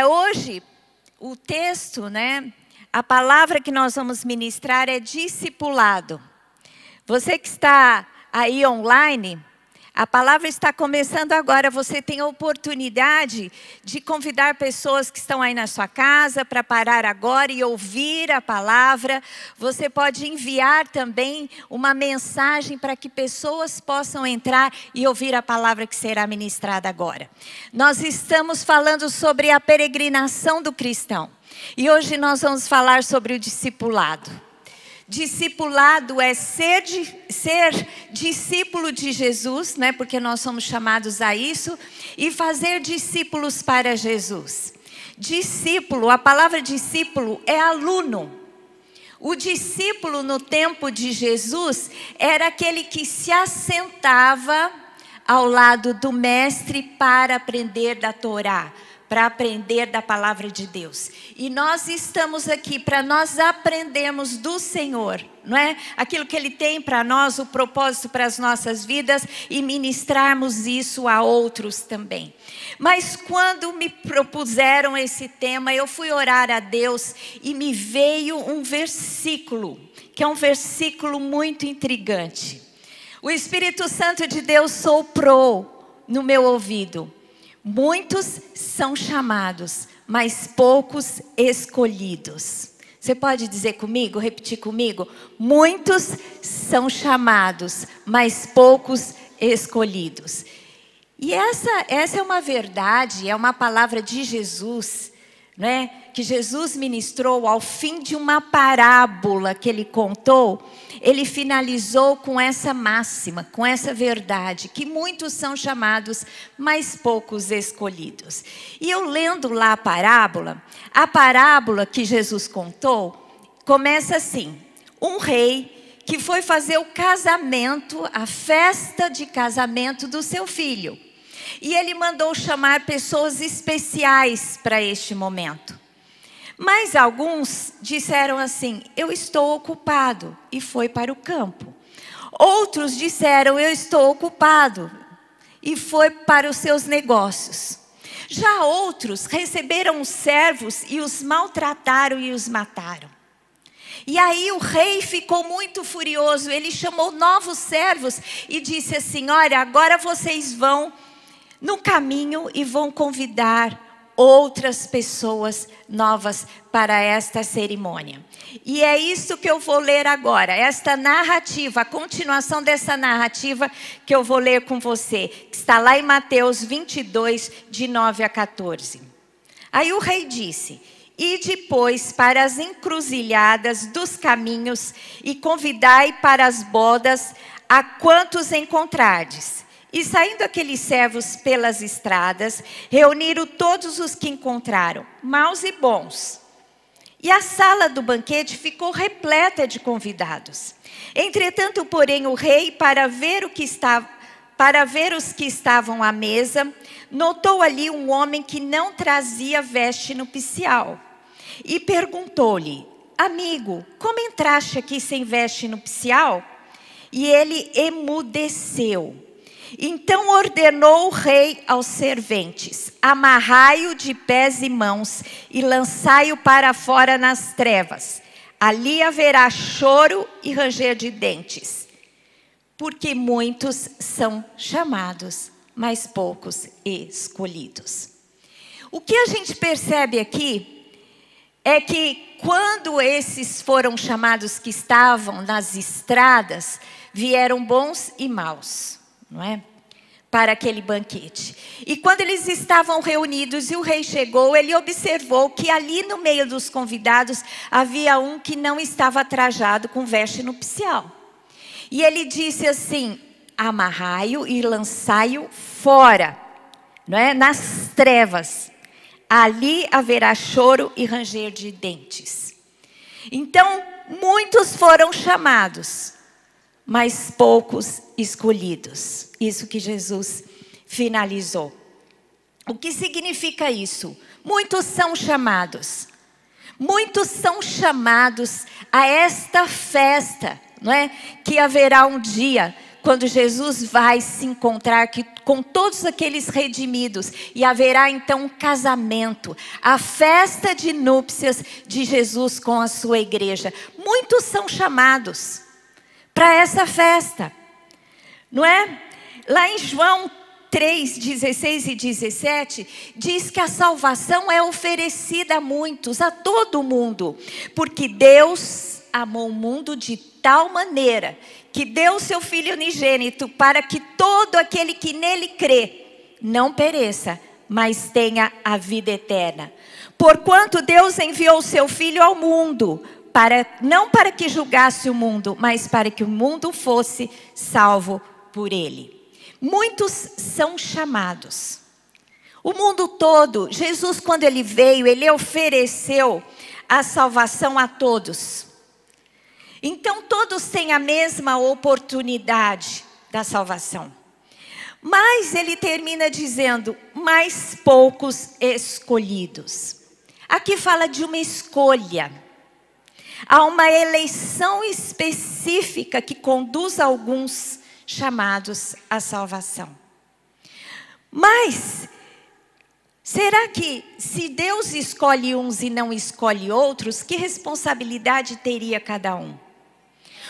Hoje, o texto, né? A palavra que nós vamos ministrar é discipulado. Você que está aí online, a palavra está começando agora. Você tem a oportunidade de convidar pessoas que estão aí na sua casa para parar agora e ouvir a palavra. Você pode enviar também uma mensagem para que pessoas possam entrar e ouvir a palavra que será ministrada agora. Nós estamos falando sobre a peregrinação do cristão. E hoje nós vamos falar sobre o discipulado. Discipulado é ser discípulo de Jesus, né? Porque nós somos chamados a isso, e fazer discípulos para Jesus. Discípulo, a palavra discípulo é aluno. O discípulo no tempo de Jesus era aquele que se assentava ao lado do mestre para aprender da Torá, para aprender da palavra de Deus. E nós estamos aqui para nós aprendermos do Senhor, não é? Aquilo que Ele tem para nós, o propósito para as nossas vidas, e ministrarmos isso a outros também. Mas quando me propuseram esse tema, eu fui orar a Deus e me veio um versículo, que é um versículo muito intrigante. O Espírito Santo de Deus soprou no meu ouvido. Muitos são chamados, mas poucos escolhidos. Você pode dizer comigo, repetir comigo? Muitos são chamados, mas poucos escolhidos. E essa é uma verdade, é uma palavra de Jesus, né? Que Jesus ministrou ao fim de uma parábola que Ele contou. Ele finalizou com essa máxima, com essa verdade, que muitos são chamados, mas poucos escolhidos. E eu lendo lá a parábola que Jesus contou, começa assim: um rei que foi fazer o casamento, a festa de casamento do seu filho. E ele mandou chamar pessoas especiais para este momento. Mas alguns disseram assim: eu estou ocupado, e foi para o campo. Outros disseram: eu estou ocupado, e foi para os seus negócios. Já outros receberam os servos e os maltrataram e os mataram. E aí o rei ficou muito furioso. Ele chamou novos servos e disse assim: olha, agora vocês vão no caminho e vão convidar outras pessoas novas para esta cerimônia. E é isso que eu vou ler agora, esta narrativa, a continuação dessa narrativa que eu vou ler com você, que está lá em Mateus 22, de 9 a 14. Aí o rei disse: ide, pois, para as encruzilhadas dos caminhos e convidai para as bodas a quantos encontrardes. E saindo aqueles servos pelas estradas, reuniram todos os que encontraram, maus e bons. E a sala do banquete ficou repleta de convidados. Entretanto, porém, o rei, para ver os que estavam à mesa, notou ali um homem que não trazia veste nupcial. E perguntou-lhe: amigo, como entraste aqui sem veste nupcial? E ele emudeceu. Então ordenou o rei aos serventes: amarrai-o de pés e mãos e lançai-o para fora nas trevas. Ali haverá choro e ranger de dentes. Porque muitos são chamados, mas poucos escolhidos. O que a gente percebe aqui é que quando esses foram chamados que estavam nas estradas, vieram bons e maus, não é? Para aquele banquete. E quando eles estavam reunidos e o rei chegou, ele observou que ali no meio dos convidados havia um que não estava trajado com veste nupcial. E ele disse assim: amarrai-o e lançai-o fora, não é? Nas trevas. Ali haverá choro e ranger de dentes. Então, muitos foram chamados, mas poucos escolhidos. Isso que Jesus finalizou. O que significa isso? Muitos são chamados. Muitos são chamados a esta festa, não é? Que haverá um dia, quando Jesus vai se encontrar com todos aqueles redimidos. E haverá então um casamento, a festa de núpcias de Jesus com a sua igreja. Muitos são chamados para essa festa, não é? Lá em João 3, 16 e 17, diz que a salvação é oferecida a muitos, a todo mundo. Porque Deus amou o mundo de tal maneira que deu o seu Filho unigênito para que todo aquele que nele crê não pereça, mas tenha a vida eterna. Porquanto Deus enviou o seu Filho ao mundo, não para que julgasse o mundo, mas para que o mundo fosse salvo por ele. Muitos são chamados. O mundo todo, Jesus quando ele veio, ele ofereceu a salvação a todos. Então todos têm a mesma oportunidade da salvação. Mas ele termina dizendo, mas poucos escolhidos. Aqui fala de uma escolha. Há uma eleição específica que conduz alguns chamados à salvação. Mas, será que se Deus escolhe uns e não escolhe outros, que responsabilidade teria cada um?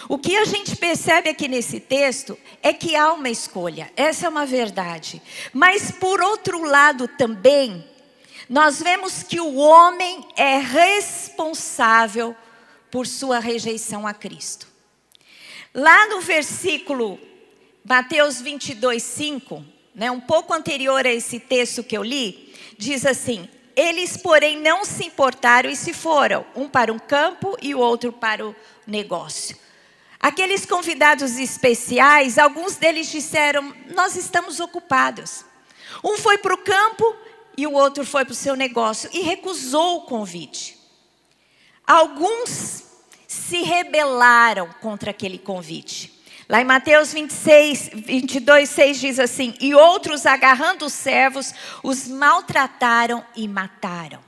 O que a gente percebe aqui nesse texto é que há uma escolha, essa é uma verdade. Mas por outro lado também, nós vemos que o homem é responsável por sua rejeição a Cristo. Lá no versículo Mateus 22, 5, né, um pouco anterior a esse texto que eu li, diz assim, eles porém não se importaram e se foram, um para um campo e o outro para o negócio. Aqueles convidados especiais, alguns deles disseram, nós estamos ocupados. Um foi para o campo e o outro foi para o seu negócio e recusou o convite. Alguns se rebelaram contra aquele convite. Lá em Mateus 22, 6 diz assim, e outros agarrando os servos, os maltrataram e mataram.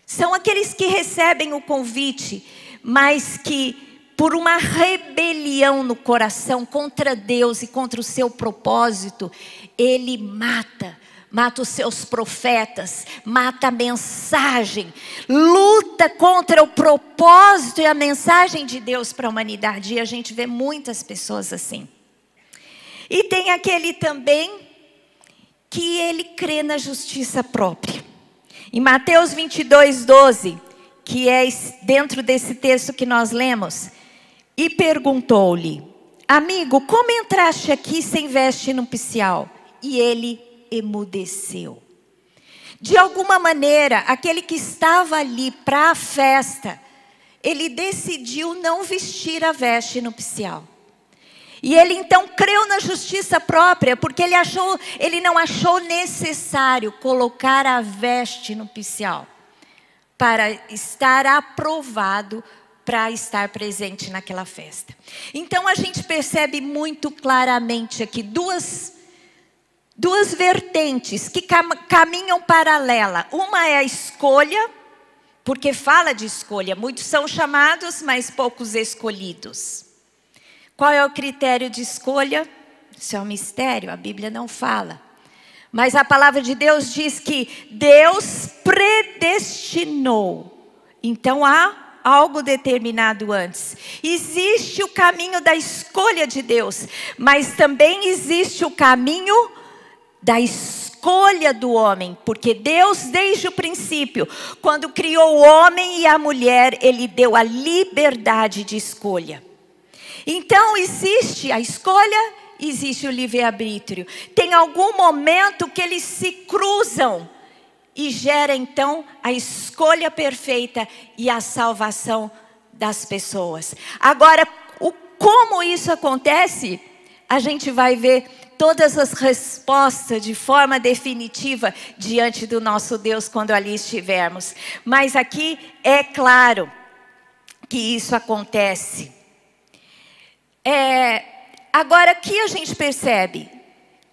São aqueles que recebem o convite, mas que por uma rebelião no coração contra Deus e contra o seu propósito, ele mata os seus profetas, mata a mensagem, luta contra o propósito e a mensagem de Deus para a humanidade. E a gente vê muitas pessoas assim. E tem aquele também que ele crê na justiça própria. Em Mateus 22, 12, que é dentro desse texto que nós lemos, e perguntou-lhe, amigo, como entraste aqui sem veste nupcial? E ele emudeceu. De alguma maneira, aquele que estava ali para a festa, ele decidiu não vestir a veste nupcial. E ele então creu na justiça própria, porque ele não achou necessário colocar a veste nupcial para estar aprovado para estar presente naquela festa. Então a gente percebe muito claramente aqui duas vertentes que caminham paralela. Uma é a escolha, porque fala de escolha. Muitos são chamados, mas poucos escolhidos. Qual é o critério de escolha? Isso é um mistério, a Bíblia não fala. Mas a palavra de Deus diz que Deus predestinou. Então há algo determinado antes. Existe o caminho da escolha de Deus, mas também existe o caminho da escolha do homem, porque Deus desde o princípio, quando criou o homem e a mulher, Ele deu a liberdade de escolha. Então existe a escolha, existe o livre-arbítrio. Tem algum momento que eles se cruzam e gera então a escolha perfeita e a salvação das pessoas. Agora, como isso acontece, a gente vai ver todas as respostas de forma definitiva diante do nosso Deus quando ali estivermos. Mas aqui é claro que isso acontece. Agora aqui a gente percebe,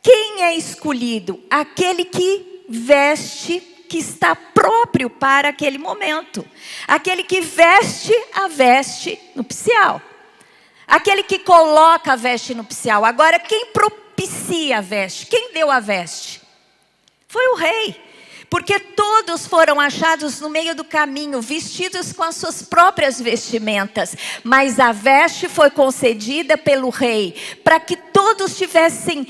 quem é escolhido? Aquele que veste, que está próprio para aquele momento. Aquele que veste a veste nupcial. Aquele que coloca a veste nupcial. Agora, quem propicia a veste? Quem deu a veste? Foi o rei. Porque todos foram achados no meio do caminho, vestidos com as suas próprias vestimentas. Mas a veste foi concedida pelo rei, para que todos tivessem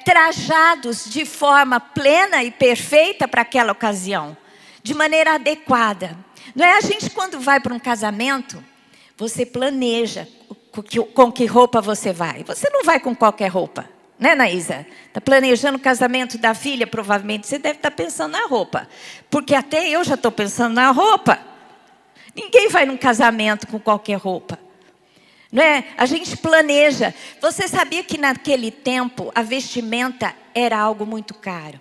trajados de forma plena e perfeita para aquela ocasião. De maneira adequada. Não é? A gente, quando vai para um casamento, você planeja com que roupa você vai. Você não vai com qualquer roupa. Né, Naísa? Está planejando o casamento da filha, provavelmente você deve estar pensando na roupa. Porque até eu já estou pensando na roupa. Ninguém vai num casamento com qualquer roupa. Não é? A gente planeja. Você sabia que naquele tempo a vestimenta era algo muito caro?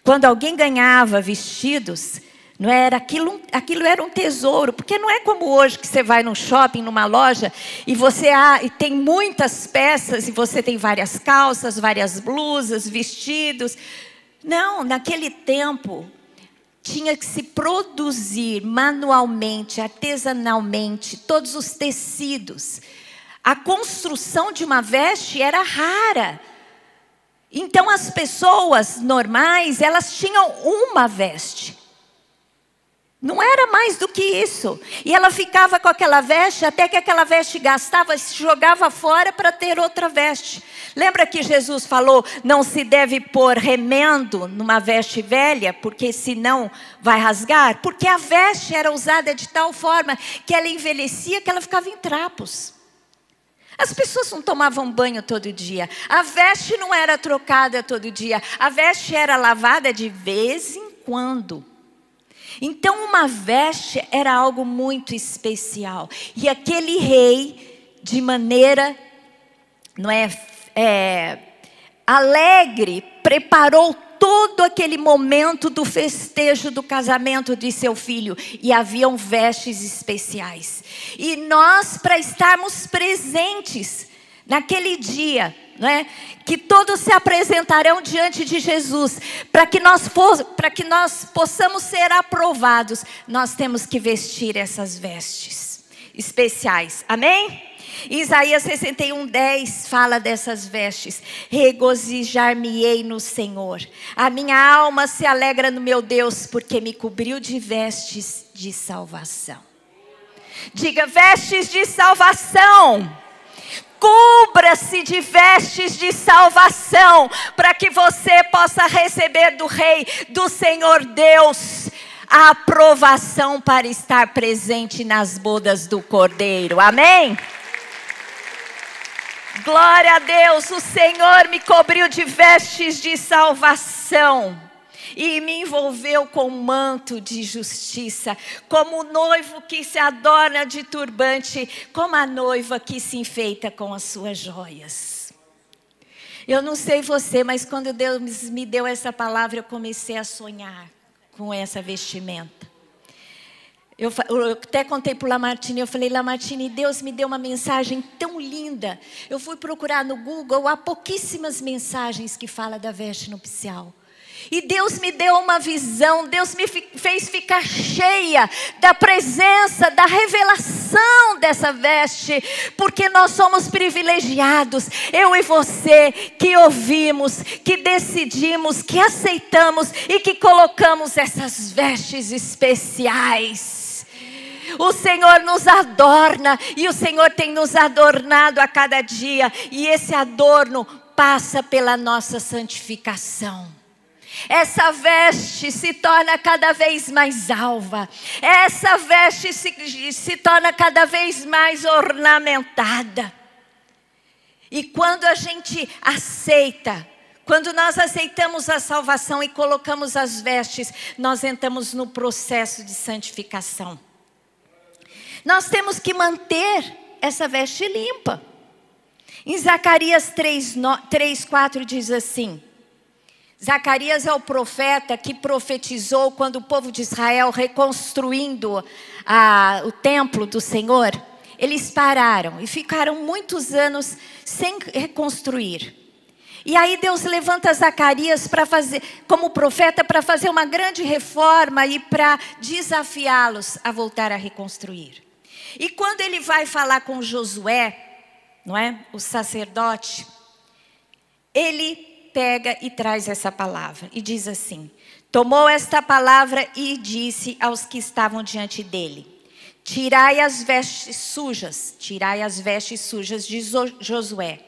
Quando alguém ganhava vestidos, não era aquilo era um tesouro, porque não é como hoje que você vai num shopping, numa loja, e e tem muitas peças, e você tem várias calças, várias blusas, vestidos. Não, naquele tempo, tinha que se produzir manualmente, artesanalmente, todos os tecidos. A construção de uma veste era rara. Então as pessoas normais, elas tinham uma veste. Não era mais do que isso. E ela ficava com aquela veste até que aquela veste gastava e se jogava fora para ter outra veste. Lembra que Jesus falou, não se deve pôr remendo numa veste velha, porque senão vai rasgar? Porque a veste era usada de tal forma que ela envelhecia, que ela ficava em trapos. As pessoas não tomavam banho todo dia. A veste não era trocada todo dia. A veste era lavada de vez em quando. Então uma veste era algo muito especial. E aquele rei, de maneira alegre, preparou todo aquele momento do festejo do casamento de seu filho. E haviam vestes especiais. E nós, para estarmos presentes naquele dia, que todos se apresentarão diante de Jesus, para que nós possamos ser aprovados, nós temos que vestir essas vestes especiais, amém? Isaías 61:10 fala dessas vestes. Regozijar-me-ei no Senhor, a minha alma se alegra no meu Deus, porque me cobriu de vestes de salvação. Diga, vestes de salvação. Cubra-se de vestes de salvação, para que você possa receber do Rei, do Senhor Deus, a aprovação para estar presente nas bodas do Cordeiro. Amém? Glória a Deus, o Senhor me cobriu de vestes de salvação e me envolveu com um manto de justiça, como o noivo que se adorna de turbante, como a noiva que se enfeita com as suas joias. Eu não sei você, mas quando Deus me deu essa palavra, eu comecei a sonhar com essa vestimenta. Eu até contei para o Lamartine, eu falei, Lamartine, Deus me deu uma mensagem tão linda. Eu fui procurar no Google, há pouquíssimas mensagens que falam da veste nupcial. E Deus me deu uma visão, Deus me fez ficar cheia da presença, da revelação dessa veste, porque nós somos privilegiados, eu e você, que ouvimos, que decidimos, que aceitamos e que colocamos essas vestes especiais. O Senhor nos adorna e o Senhor tem nos adornado a cada dia, e esse adorno passa pela nossa santificação. Essa veste se torna cada vez mais alva. Essa veste se torna cada vez mais ornamentada. E quando a gente aceita, quando nós aceitamos a salvação e colocamos as vestes, nós entramos no processo de santificação. Nós temos que manter essa veste limpa. Em Zacarias 3:4 diz assim. Zacarias é o profeta que profetizou quando o povo de Israel, reconstruindo o templo do Senhor, eles pararam e ficaram muitos anos sem reconstruir. E aí Deus levanta Zacarias para fazer, como profeta, para fazer uma grande reforma e para desafiá-los a voltar a reconstruir. E quando ele vai falar com Josué, não é? O sacerdote, ele pega e traz essa palavra e diz assim: tomou esta palavra e disse aos que estavam diante dele: tirai as vestes sujas de Josué.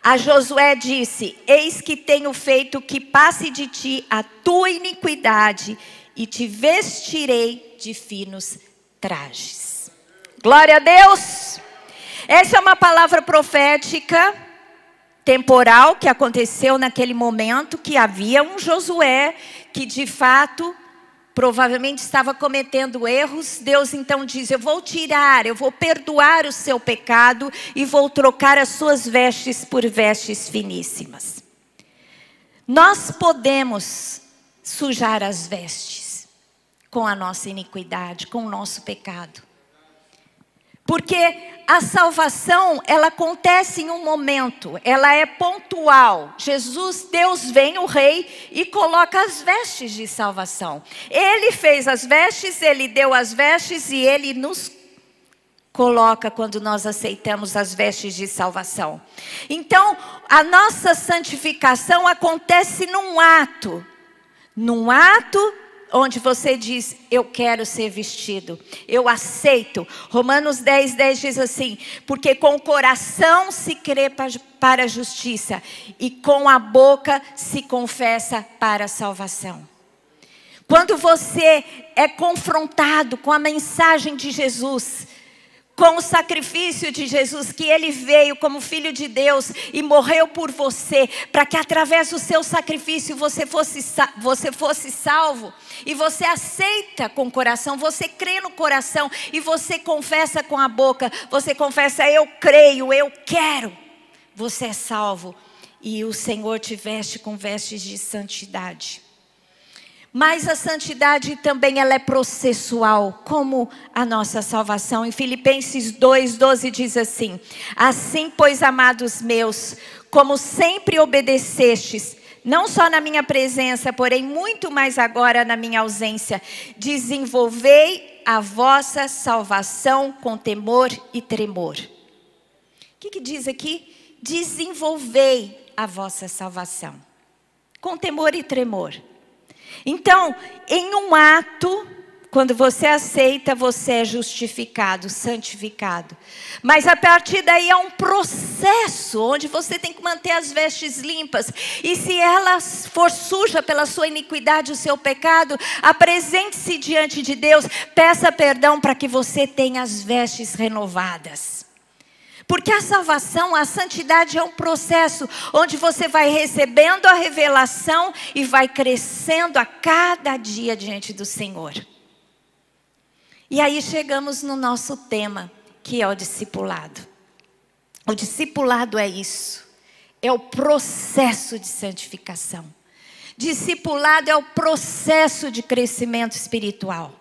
A Josué disse: eis que tenho feito que passe de ti a tua iniquidade e te vestirei de finos trajes. Glória a Deus! Essa é uma palavra profética temporal que aconteceu naquele momento, que havia um Josué que de fato provavelmente estava cometendo erros. Deus então diz: eu vou perdoar o seu pecado e vou trocar as suas vestes por vestes finíssimas. Nós podemos sujar as vestes com a nossa iniquidade, com o nosso pecado. Porque a salvação, ela acontece em um momento, ela é pontual. Jesus, Deus vem, o Rei, e coloca as vestes de salvação. Ele fez as vestes, Ele deu as vestes e Ele nos coloca quando nós aceitamos as vestes de salvação. Então, a nossa santificação acontece num ato onde você diz: eu quero ser vestido, eu aceito. Romanos 10:10 diz assim: porque com o coração se crê para a justiça e com a boca se confessa para a salvação. Quando você é confrontado com a mensagem de Jesus, com o sacrifício de Jesus, que Ele veio como Filho de Deus e morreu por você, para que através do seu sacrifício você fosse salvo, e você aceita com o coração, você crê no coração e você confessa com a boca, você confessa: eu creio, eu quero, você é salvo e o Senhor te veste com vestes de santidade. Mas a santidade também ela é processual, como a nossa salvação. Em Filipenses 2:12 diz assim: assim, pois, amados meus, como sempre obedecestes, não só na minha presença, porém muito mais agora na minha ausência, desenvolvei a vossa salvação com temor e tremor. O que diz aqui? Desenvolvei a vossa salvação com temor e tremor. Então, em um ato, quando você aceita, você é justificado, santificado. Mas a partir daí é um processo, onde você tem que manter as vestes limpas. E se ela for suja pela sua iniquidade, o seu pecado, apresente-se diante de Deus, peça perdão para que você tenha as vestes renovadas. Porque a salvação, a santidade é um processo onde você vai recebendo a revelação e vai crescendo a cada dia diante do Senhor. E aí chegamos no nosso tema, que é o discipulado. O discipulado é isso, é o processo de santificação. Discipulado é o processo de crescimento espiritual.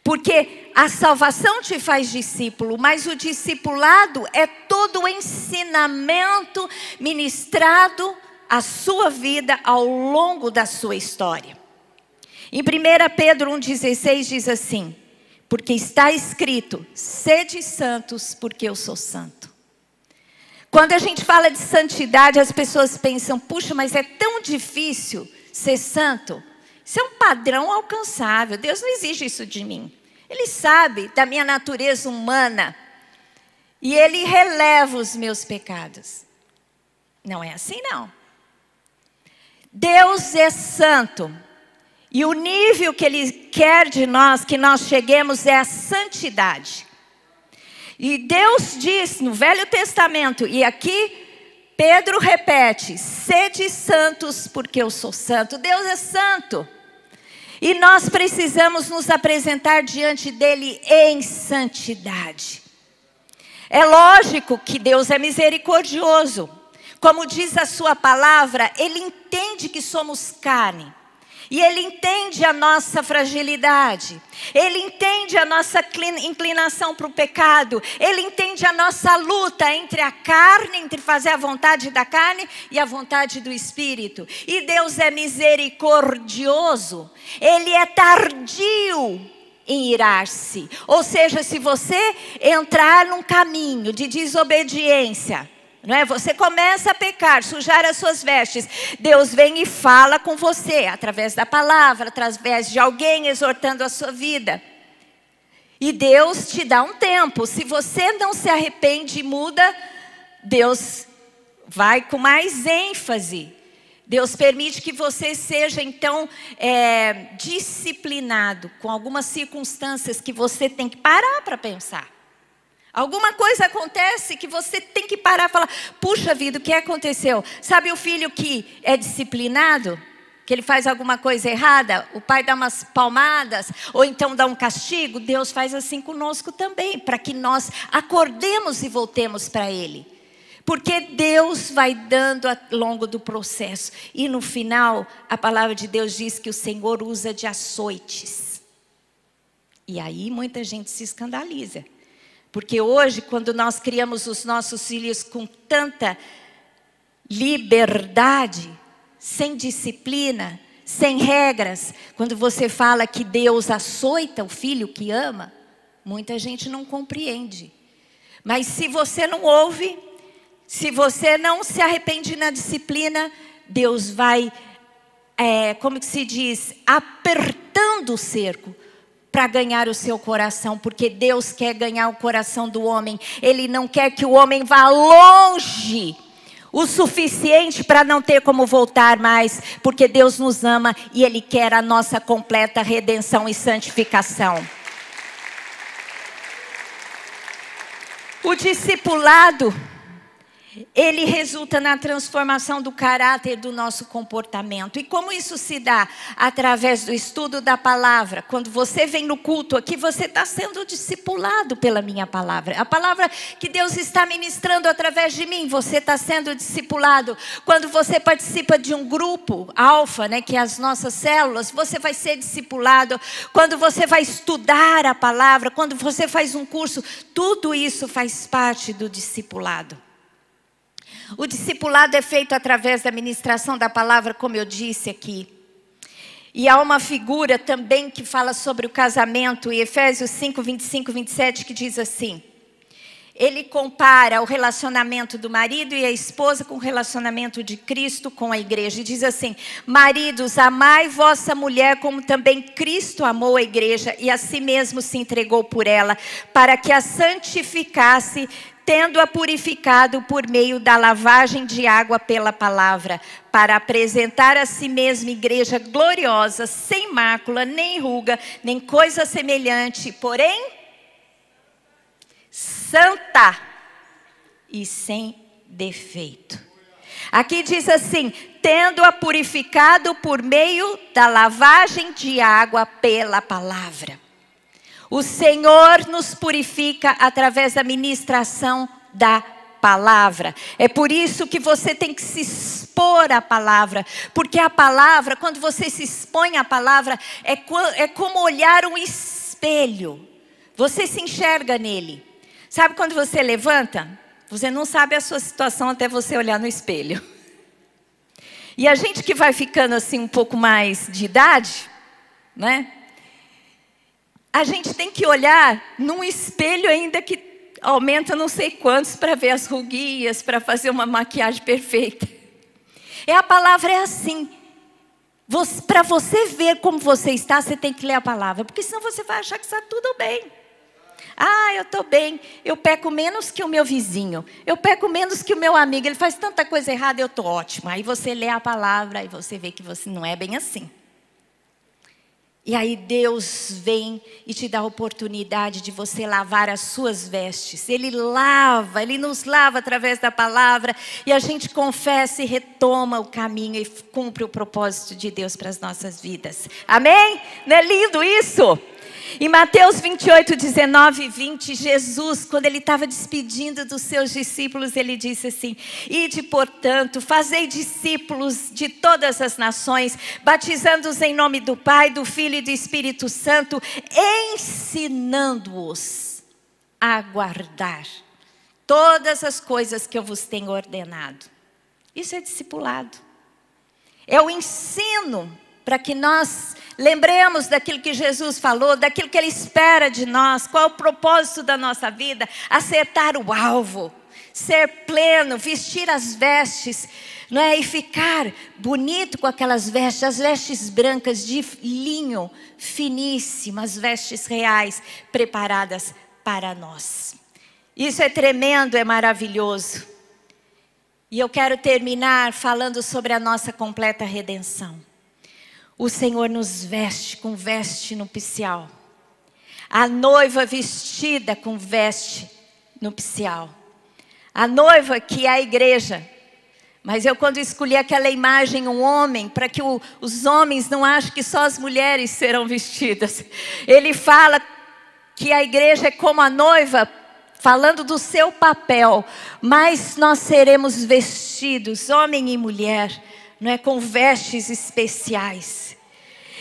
Porque a salvação te faz discípulo, mas o discipulado é todo o ensinamento ministrado à sua vida ao longo da sua história. Em 1 Pedro 1,16 diz assim: porque está escrito: sede santos, porque eu sou santo. Quando a gente fala de santidade, as pessoas pensam: puxa, mas é tão difícil ser santo. Isso é um padrão alcançável. Deus não exige isso de mim. Ele sabe da minha natureza humana. E Ele releva os meus pecados. Não é assim, não. Deus é santo. E o nível que Ele quer de nós, que nós cheguemos, é a santidade. E Deus diz no Velho Testamento, e aqui Pedro repete: sede santos, porque eu sou santo. Deus é santo. E nós precisamos nos apresentar diante dele em santidade. É lógico que Deus é misericordioso. Como diz a sua palavra, Ele entende que somos carne. E Ele entende a nossa fragilidade. Ele entende a nossa inclinação para o pecado. Ele entende a nossa luta entre a carne, entre fazer a vontade da carne e a vontade do Espírito. E Deus é misericordioso. Ele é tardio em irar-se. Ou seja, se você entrar num caminho de desobediência, não é? Você começa a pecar, sujar as suas vestes. Deus vem e fala com você, através da palavra, através de alguém exortando a sua vida. E Deus te dá um tempo. Se você não se arrepende e muda, Deus vai com mais ênfase. Deus permite que você seja, então, disciplinado com algumas circunstâncias que você tem que parar para pensar. Alguma coisa acontece que você tem que parar e falar, puxa vida, o que aconteceu? Sabe o filho que é disciplinado? Que ele faz alguma coisa errada? O pai dá umas palmadas, ou então dá um castigo? Deus faz assim conosco também, para que nós acordemos e voltemos para Ele. Porque Deus vai dando ao longo do processo. E no final, a palavra de Deus diz que o Senhor usa de açoites. E aí muita gente se escandaliza. Porque hoje, quando nós criamos os nossos filhos com tanta liberdade, sem disciplina, sem regras, quando você fala que Deus açoita o filho que ama, muita gente não compreende. Mas se você não ouve, se você não se arrepende na disciplina, Deus vai, como que se diz, apertando o cerco para ganhar o seu coração, porque Deus quer ganhar o coração do homem. Ele não quer que o homem vá longe o suficiente para não ter como voltar mais, porque Deus nos ama e Ele quer a nossa completa redenção e santificação. O discipulado, ele resulta na transformação do caráter do nosso comportamento. E como isso se dá? Através do estudo da palavra. Quando você vem no culto aqui, você está sendo discipulado pela minha palavra. A palavra que Deus está ministrando através de mim, você está sendo discipulado. Quando você participa de um grupo alfa, né, que é as nossas células, você vai ser discipulado. Quando você vai estudar a palavra, quando você faz um curso, tudo isso faz parte do discipulado. O discipulado é feito através da ministração da palavra, como eu disse aqui. E há uma figura também que fala sobre o casamento, em Efésios 5, 25, 27, que diz assim. Ele compara o relacionamento do marido e a esposa com o relacionamento de Cristo com a igreja. E diz assim, maridos, amai vossa mulher como também Cristo amou a igreja e a si mesmo se entregou por ela, para que a santificasse, tendo-a purificado por meio da lavagem de água pela palavra, para apresentar a si mesma igreja gloriosa, sem mácula, nem ruga, nem coisa semelhante, porém, santa e sem defeito. Aqui diz assim, tendo-a purificado por meio da lavagem de água pela palavra. O Senhor nos purifica através da ministração da palavra. É por isso que você tem que se expor à palavra. Porque a palavra, quando você se expõe à palavra, é como olhar um espelho. Você se enxerga nele. Sabe quando você levanta? Você não sabe a sua situação até você olhar no espelho. E a gente que vai ficando assim um pouco mais de idade, né? A gente tem que olhar num espelho ainda que aumenta não sei quantos para ver as ruguinhas, para fazer uma maquiagem perfeita. A palavra é assim. Para você ver como você está, você tem que ler a palavra. Porque senão você vai achar que está tudo bem. Ah, eu estou bem. Eu peco menos que o meu vizinho. Eu peco menos que o meu amigo. Ele faz tanta coisa errada, eu estou ótimo. Aí você lê a palavra e você vê que você não é bem assim. E aí Deus vem e te dá a oportunidade de você lavar as suas vestes. Ele lava, Ele nos lava através da palavra. E a gente confessa e retoma o caminho e cumpre o propósito de Deus para as nossas vidas. Amém? Não é lindo isso? Em Mateus 28, 19 e 20, Jesus, quando Ele estava despedindo dos seus discípulos, Ele disse assim, ide, portanto, fazei discípulos de todas as nações, batizando-os em nome do Pai, do Filho e do Espírito Santo, ensinando-os a guardar todas as coisas que eu vos tenho ordenado. Isso é discipulado. É o ensino para que nós lembremos daquilo que Jesus falou, daquilo que Ele espera de nós, qual é o propósito da nossa vida, acertar o alvo, ser pleno, vestir as vestes, não é? E ficar bonito com aquelas vestes, as vestes brancas de linho, finíssimas, vestes reais, preparadas para nós. Isso é tremendo, é maravilhoso. E eu quero terminar falando sobre a nossa completa redenção. O Senhor nos veste com veste nupcial. A noiva vestida com veste nupcial. A noiva que é a igreja. Mas eu, quando escolhi aquela imagem, um homem, para que os homens não achem que só as mulheres serão vestidas. Ele fala que a igreja é como a noiva, falando do seu papel. Mas nós seremos vestidos, homem e mulher, não é, com vestes especiais.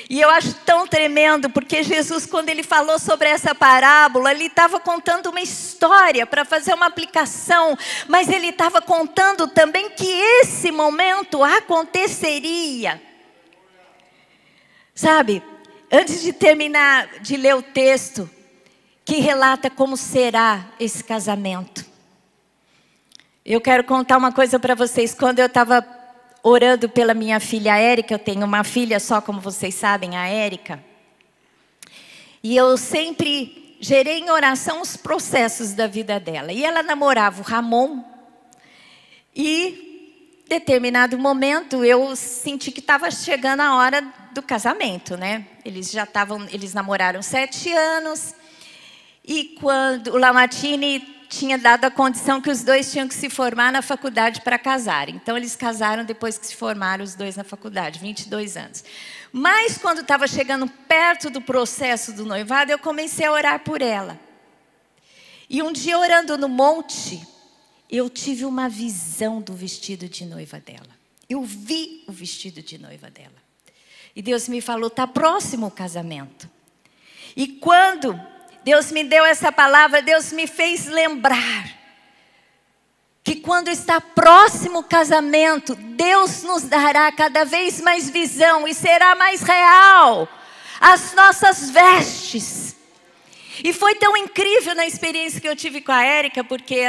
E eu acho tão tremendo, porque Jesus, quando Ele falou sobre essa parábola, Ele estava contando uma história para fazer uma aplicação, mas Ele estava contando também que esse momento aconteceria. Sabe, antes de terminar de ler o texto, que relata como será esse casamento, eu quero contar uma coisa para vocês. Quando eu estava orando pela minha filha Érica, eu tenho uma filha só, como vocês sabem, a Érica. E eu sempre gerei em oração os processos da vida dela. E ela namorava o Ramon. E, em determinado momento, eu senti que estava chegando a hora do casamento, né? Eles namoraram 7 anos. E quando o Lamartine tinha dado a condição que os dois tinham que se formar na faculdade para casar. Então, eles casaram depois que se formaram os dois na faculdade, 22 anos. Mas, quando estava chegando perto do processo do noivado, eu comecei a orar por ela. E um dia, orando no monte, eu tive uma visão do vestido de noiva dela. Eu vi o vestido de noiva dela. E Deus me falou, está próximo o casamento. E quando Deus me deu essa palavra, Deus me fez lembrar que quando está próximo o casamento, Deus nos dará cada vez mais visão e será mais real as nossas vestes. E foi tão incrível na experiência que eu tive com a Érica, porque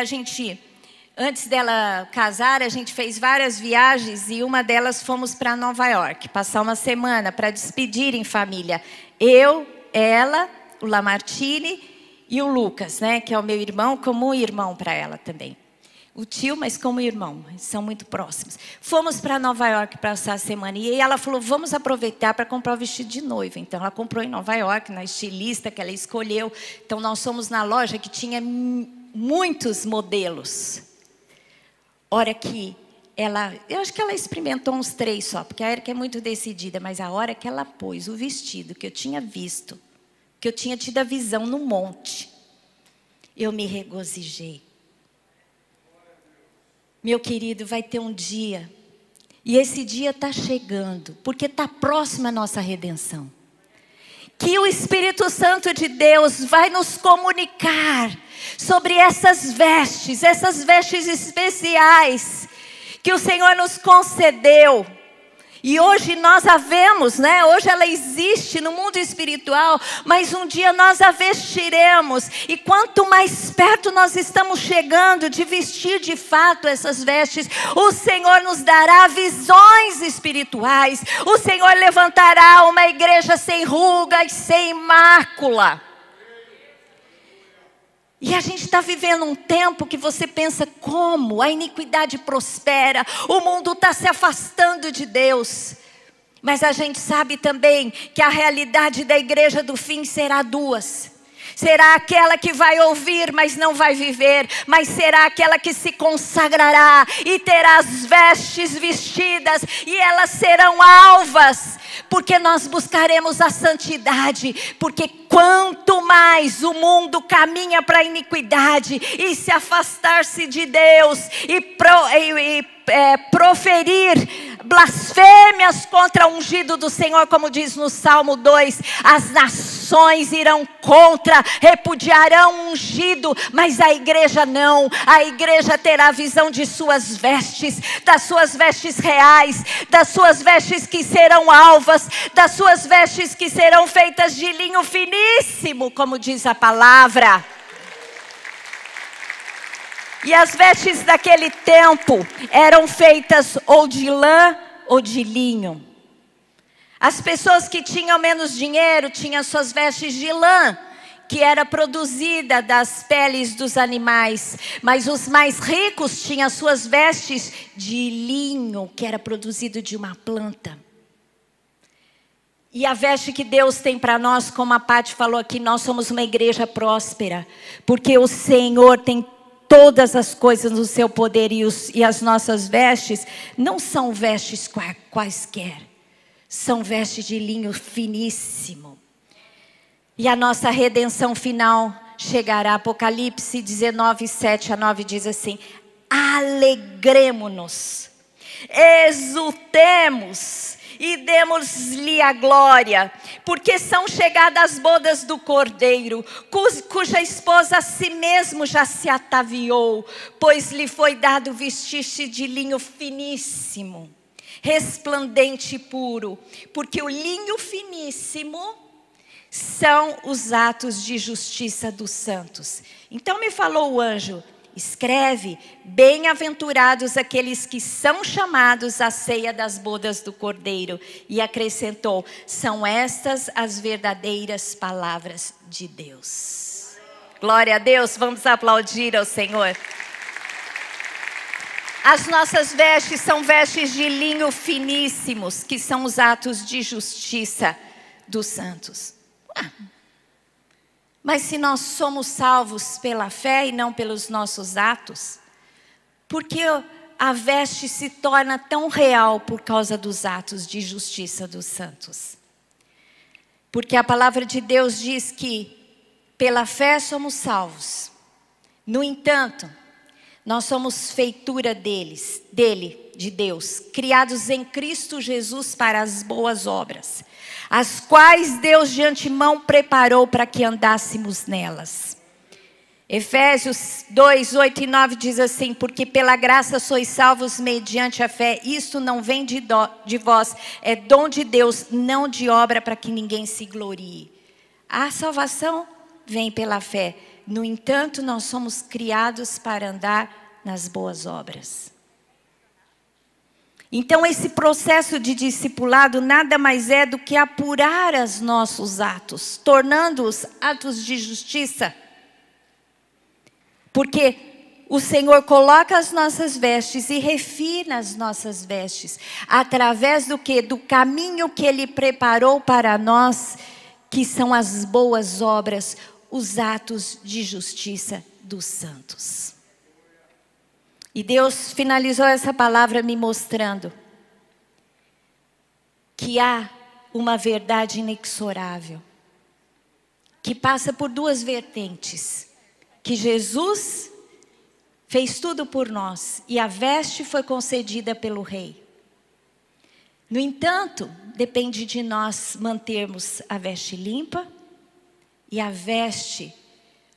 antes dela casar, a gente fez várias viagens e uma delas fomos para Nova York, passar uma semana para despedir em família. Eu, ela, o Lamartine e o Lucas, né, que é o meu irmão, como um irmão para ela também. O tio, mas como irmão, eles são muito próximos. Fomos para Nova York para passar a semana e ela falou, vamos aproveitar para comprar o vestido de noiva. Então ela comprou em Nova York, na estilista que ela escolheu. Então nós fomos na loja que tinha muitos modelos. Hora que eu acho que ela experimentou uns 3 só, porque a Érica é muito decidida, mas a hora que ela pôs o vestido que eu tinha visto, que eu tinha tido a visão no monte, eu me regozijei. Meu querido, vai ter um dia, e esse dia está chegando, porque está próxima a nossa redenção, que o Espírito Santo de Deus vai nos comunicar sobre essas vestes especiais, que o Senhor nos concedeu. E hoje nós a vemos, né? Hoje ela existe no mundo espiritual, mas um dia nós a vestiremos. E quanto mais perto nós estamos chegando de vestir de fato essas vestes, o Senhor nos dará visões espirituais. O Senhor levantará uma igreja sem rugas, sem mácula. E a gente está vivendo um tempo que você pensa, como a iniquidade prospera, o mundo está se afastando de Deus. Mas a gente sabe também que a realidade da igreja do fim será 2. Será aquela que vai ouvir, mas não vai viver. Mas será aquela que se consagrará e terá as vestes vestidas. E elas serão alvas. Porque nós buscaremos a santidade. Porque quanto mais o mundo caminha para a iniquidade e se afastar-se de Deus e proferir blasfêmias contra o ungido do Senhor, como diz no Salmo 2, as nações nações irão contra, repudiarão o ungido, mas a igreja não. A igreja terá visão de suas vestes, das suas vestes reais, das suas vestes que serão alvas, das suas vestes que serão feitas de linho finíssimo, como diz a palavra. E as vestes daquele tempo eram feitas ou de lã ou de linho. As pessoas que tinham menos dinheiro tinham suas vestes de lã, que era produzida das peles dos animais. Mas os mais ricos tinham suas vestes de linho, que era produzido de uma planta. E a veste que Deus tem para nós, como a Paty falou aqui, nós somos uma igreja próspera. Porque o Senhor tem todas as coisas no seu poder e as nossas vestes não são vestes quaisquer. São vestes de linho finíssimo. E a nossa redenção final chegará. Apocalipse 19, 7 a 9 diz assim: alegremo-nos, exultemos e demos-lhe a glória, porque são chegadas as bodas do Cordeiro, cuja esposa a si mesmo já se ataviou, pois lhe foi dado vestir-se de linho finíssimo, resplandente e puro, porque o linho finíssimo são os atos de justiça dos santos. Então me falou o anjo: escreve, bem-aventurados aqueles que são chamados à ceia das bodas do Cordeiro. E acrescentou: são estas as verdadeiras palavras de Deus. Glória a Deus, vamos aplaudir ao Senhor. As nossas vestes são vestes de linho finíssimos, que são os atos de justiça dos santos. Mas se nós somos salvos pela fé e não pelos nossos atos, por que a veste se torna tão real por causa dos atos de justiça dos santos? Porque a palavra de Deus diz que pela fé somos salvos. No entanto, nós somos feitura de Deus, criados em Cristo Jesus para as boas obras, as quais Deus de antemão preparou para que andássemos nelas. Efésios 2, 8 e 9 diz assim: porque pela graça sois salvos mediante a fé, isto não vem de vós, é dom de Deus, não de obra, para que ninguém se glorie. A salvação vem pela fé. No entanto, nós somos criados para andar nas boas obras. Então esse processo de discipulado nada mais é do que apurar os nossos atos, tornando-os atos de justiça. Porque o Senhor coloca as nossas vestes e refina as nossas vestes, através do quê? Do caminho que Ele preparou para nós, que são as boas obras, os atos de justiça dos santos. E Deus finalizou essa palavra me mostrando que há uma verdade inexorável, que passa por duas vertentes, que Jesus fez tudo por nós e a veste foi concedida pelo Rei. No entanto, depende de nós mantermos a veste limpa e a veste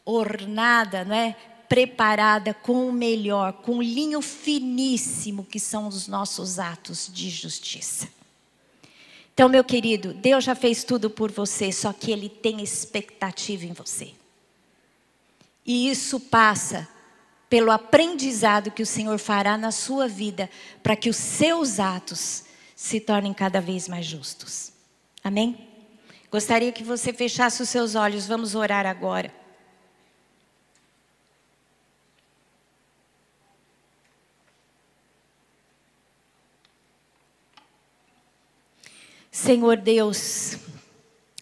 ornada, não é? Preparada com o melhor, com o linho finíssimo, que são os nossos atos de justiça. Então, meu querido, Deus já fez tudo por você, só que Ele tem expectativa em você. E isso passa pelo aprendizado que o Senhor fará na sua vida, para que os seus atos se tornem cada vez mais justos. Amém? Gostaria que você fechasse os seus olhos, vamos orar agora. Senhor Deus,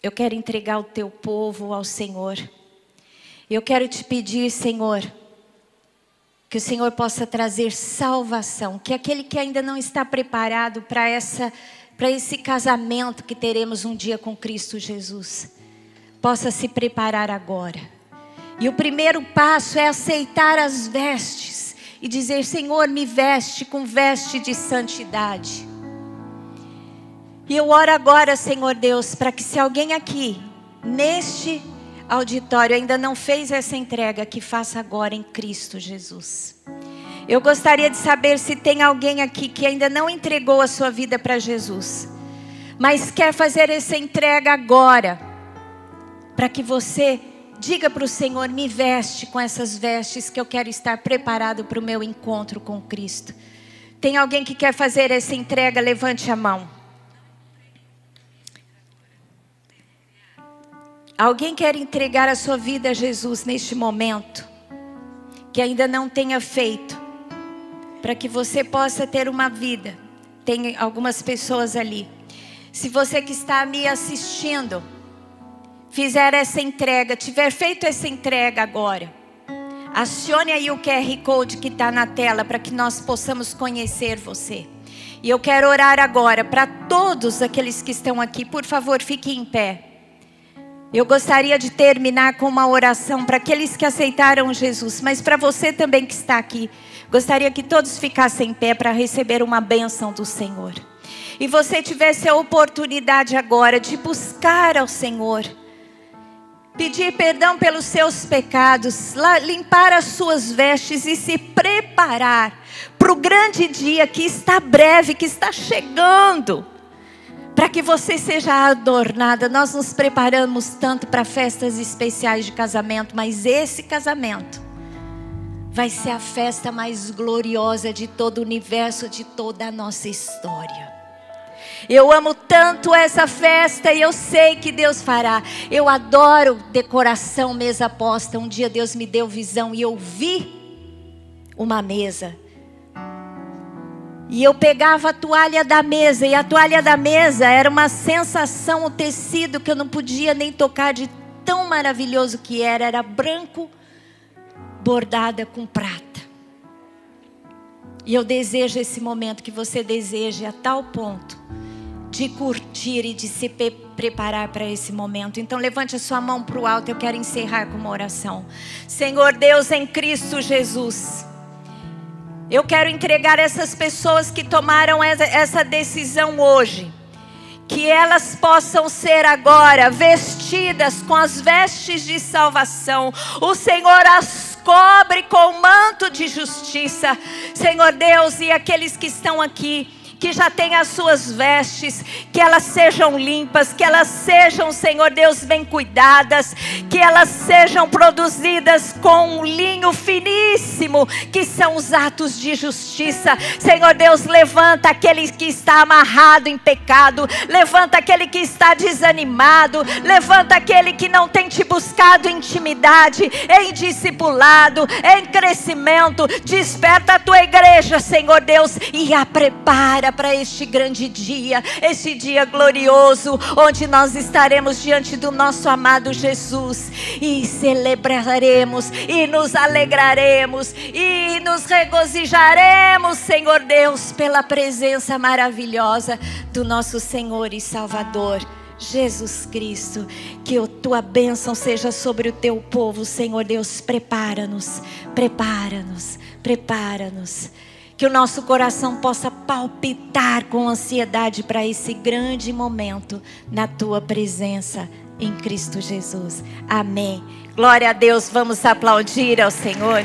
eu quero entregar o teu povo ao Senhor. Eu quero te pedir, Senhor, que o Senhor possa trazer salvação, que aquele que ainda não está preparado para esse casamento que teremos um dia com Cristo Jesus, possa se preparar agora. E o primeiro passo é aceitar as vestes e dizer: Senhor, me veste com veste de santidade. E eu oro agora, Senhor Deus, para que se alguém aqui neste auditório ainda não fez essa entrega, que faça agora em Cristo Jesus. Eu gostaria de saber se tem alguém aqui que ainda não entregou a sua vida para Jesus, mas quer fazer essa entrega agora, para que você diga para o Senhor: me veste com essas vestes, que eu quero estar preparado para o meu encontro com Cristo. Tem alguém que quer fazer essa entrega? Levante a mão. Alguém quer entregar a sua vida a Jesus neste momento, que ainda não tenha feito, para que você possa ter uma vida? Tem algumas pessoas ali. Se você que está me assistindo fizer essa entrega, tiver feito essa entrega agora, acione aí o QR Code que está na tela, para que nós possamos conhecer você. E eu quero orar agora para todos aqueles que estão aqui. Por favor, fiquem em pé. Eu gostaria de terminar com uma oração para aqueles que aceitaram Jesus, mas para você também que está aqui, gostaria que todos ficassem em pé para receber uma bênção do Senhor. E você tivesse a oportunidade agora de buscar ao Senhor, pedir perdão pelos seus pecados, limpar as suas vestes e se preparar para o grande dia que está breve, que está chegando, para que você seja adornada. Nós nos preparamos tanto para festas especiais de casamento, mas esse casamento vai ser a festa mais gloriosa de todo o universo, de toda a nossa história. Eu amo tanto essa festa e eu sei que Deus fará. Eu adoro decoração, mesa posta. Um dia Deus me deu visão e eu vi uma mesa. E eu pegava a toalha da mesa, e a toalha da mesa era uma sensação, o tecido que eu não podia nem tocar, de tão maravilhoso que era. Era branco, bordada com prata. E eu desejo esse momento que você deseje, a tal ponto de curtir e de se preparar para esse momento. Então levante a sua mão para o alto. Eu quero encerrar com uma oração. Senhor Deus, em Cristo Jesus, eu quero entregar essas pessoas que tomaram essa decisão hoje, que elas possam ser agora vestidas com as vestes de salvação. O Senhor as cobre com o manto de justiça, Senhor Deus. E aqueles que estão aqui, que já têm as suas vestes, que elas sejam limpas, que elas sejam, Senhor Deus, bem cuidadas, que elas sejam produzidas com um linho finíssimo, que são os atos de justiça. Senhor Deus, levanta aquele que está amarrado em pecado, levanta aquele que está desanimado, levanta aquele que não tem te buscado em intimidade, em discipulado, em crescimento. Desperta a tua igreja, Senhor Deus, e a prepara para este grande dia, este dia glorioso, onde nós estaremos diante do nosso amado Jesus e celebraremos e nos alegraremos e nos regozijaremos, Senhor Deus, pela presença maravilhosa do nosso Senhor e Salvador Jesus Cristo. Que a tua bênção seja sobre o teu povo, Senhor Deus. Prepara-nos, prepara-nos, prepara-nos. Que o nosso coração possa palpitar com ansiedade para esse grande momento na tua presença em Cristo Jesus. Amém. Glória a Deus. Vamos aplaudir ao Senhor.